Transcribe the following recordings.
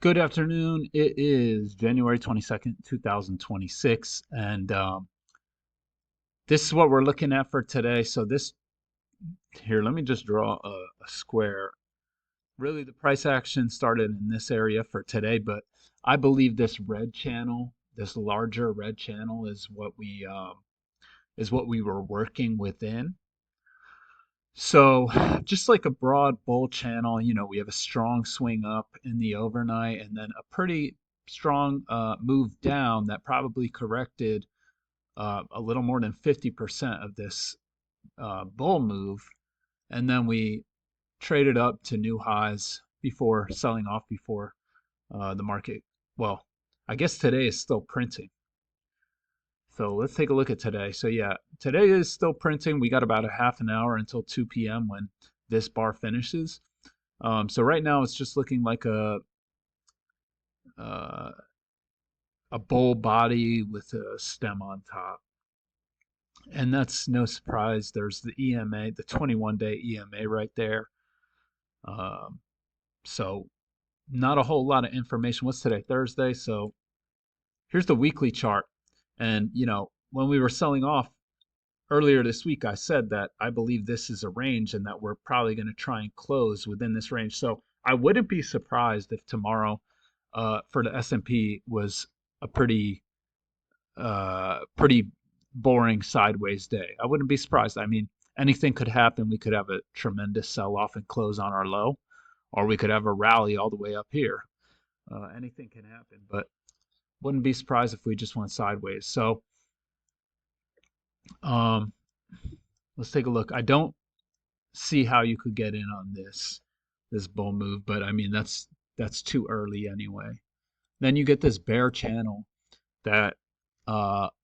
Good afternoon. It is January 22nd, 2026, and this is what we're looking at for today. So this here, let me just draw a square. Really, the price action started in this area for today, but I believe this red channel, this larger red channel, is what we were working within. So just like a broad bull channel, we have a strong swing up in the overnight and then a pretty strong move down that probably corrected a little more than 50% of this bull move. And then we traded up to new highs before selling off before the market. Well, I guess today is still printing. So let's take a look at today. So yeah, today is still printing. We got about a half an hour until 2 p.m. when this bar finishes. So right now it's just looking like uh, a bull body with a stem on top. And that's no surprise. There's the EMA, the 21-day EMA right there. Um, so not a whole lot of information. What's today? Thursday. So here's the weekly chart. And when we were selling off earlier this week, I said that I believe this is a range and that we're probably going to try and close within this range. So I wouldn't be surprised if tomorrow for the S&P was a pretty boring sideways day. I wouldn't be surprised. I mean, anything could happen. We could have a tremendous sell-off and close on our low, or we could have a rally all the way up here. Anything can happen, but wouldn't be surprised if we just went sideways. So um, let's take a look. I don't see how you could get in on this bull move, but I mean that's too early anyway. Then you get this bear channel that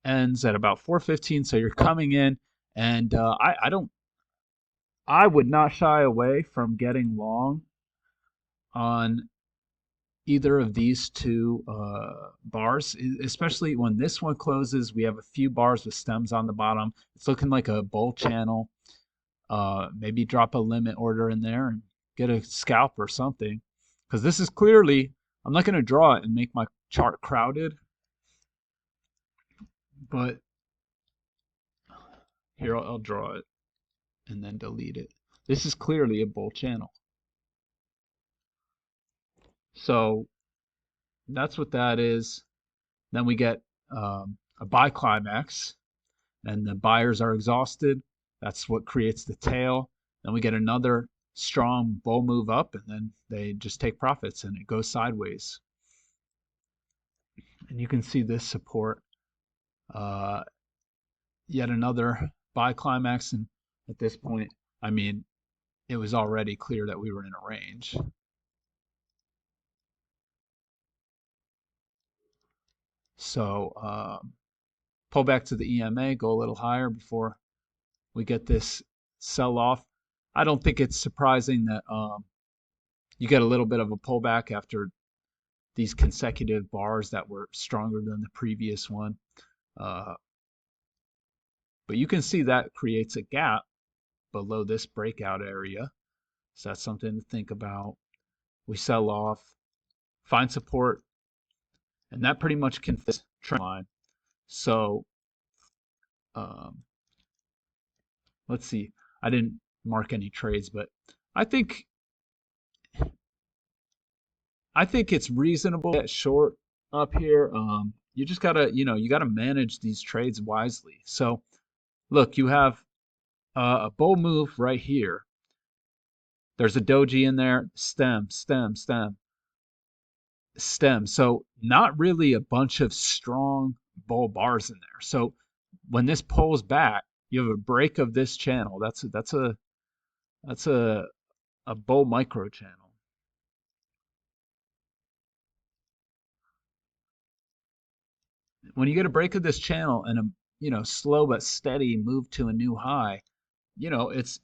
ends at about 4:15, so you're coming in, and I would not shy away from getting long on either of these two bars, especially when this one closes. We have a few bars with stems on the bottom. It's looking like a bull channel. Maybe drop a limit order in there and get a scalp or something, because this is clearly, I'm not going to draw it and make my chart crowded, but here I'll draw it and then delete it. This is clearly a bull channel. So that's what that is. Then we get a buy climax, and the buyers are exhausted. That's what creates the tail. Then we get another strong bull move up, and then they just take profits and it goes sideways. And you can see this support, uh, yet another buy climax. And at this point, I mean, it was already clear that we were in a range. So pull back to the EMA, go a little higher before we get this sell off. I don't think it's surprising that you get a little bit of a pullback after these consecutive bars that were stronger than the previous one. But you can see that creates a gap below this breakout area. So that's something to think about. We sell off, find support, and that pretty much can fit trend line. So um, let's see. I didn't mark any trades, but I think I think it's reasonable to get short up here. You just gotta, you gotta manage these trades wisely. So look, you have a bull move right here. There's a doji in there, stem, stem, stem, stem. So not really a bunch of strong bull bars in there. So when this pulls back, you have a break of this channel. That's a bull micro channel. When you get a break of this channel and a slow but steady move to a new high, it's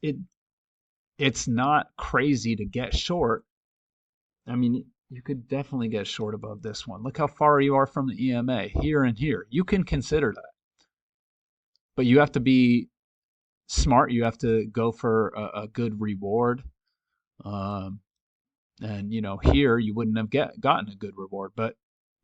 not crazy to get short. I mean, you could definitely get short above this one. Look how far you are from the EMA here and here. You can consider that, but you have to be smart. You have to go for a good reward. Um, And here you wouldn't have gotten a good reward, but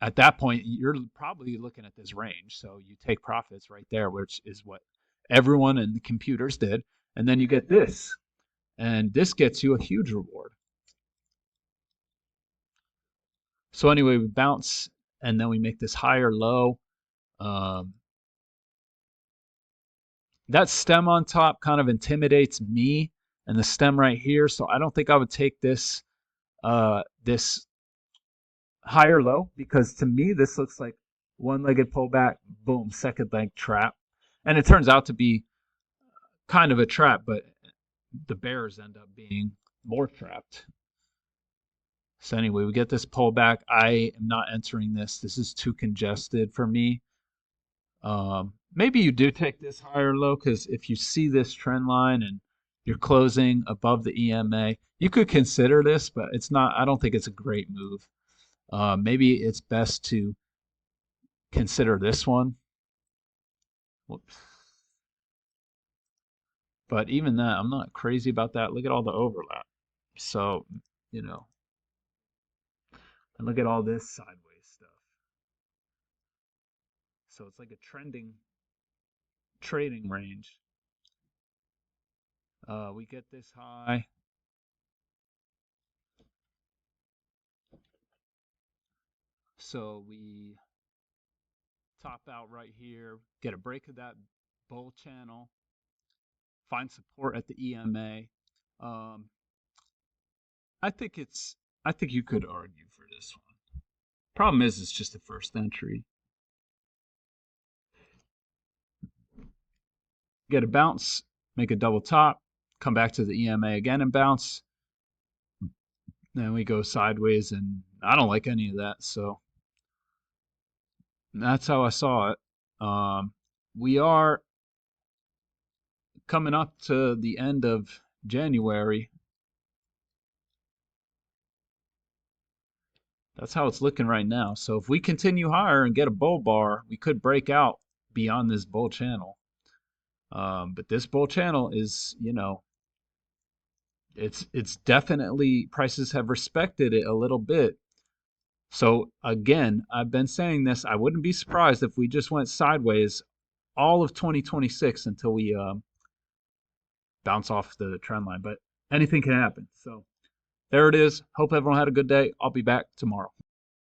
at that point you're probably looking at this range. So you take profits right there, which is what everyone in the computers did, and then you get this, and this gets you a huge reward. So anyway, we bounce, and then we make this higher low. Um, that stem on top kind of intimidates me, and the stem right here. So I don't think I would take this higher low, because to me this looks like one-legged pullback, boom, second leg trap, and it turns out to be kind of a trap, but the bears end up being more trapped. So anyway, we get this pullback. I am not entering this. This is too congested for me. Maybe you do take this higher low, because if you see this trend line and you're closing above the EMA, you could consider this, but it's not. I don't think it's a great move. Maybe it's best to consider this one. Whoops. But even that, I'm not crazy about that. Look at all the overlap. So, you know, and look at all this sideways stuff. So it's like a trending trading range. We get this high. So we top out right here, get a break of that bull channel, find support at the EMA. Um, I think it's, I think you could argue for this one. Problem is, it's just the first entry. Get a bounce, make a double top, come back to the EMA again and bounce. Then we go sideways, and I don't like any of that. So that's how I saw it. We are coming up to the end of January. That's how it's looking right now. So if we continue higher and get a bull bar, we could break out beyond this bull channel. But this bull channel is, it's definitely, prices have respected it a little bit. So again, I've been saying this. I wouldn't be surprised if we just went sideways all of 2026 until we bounce off the trend line. But anything can happen. So there it is. Hope everyone had a good day. I'll be back tomorrow.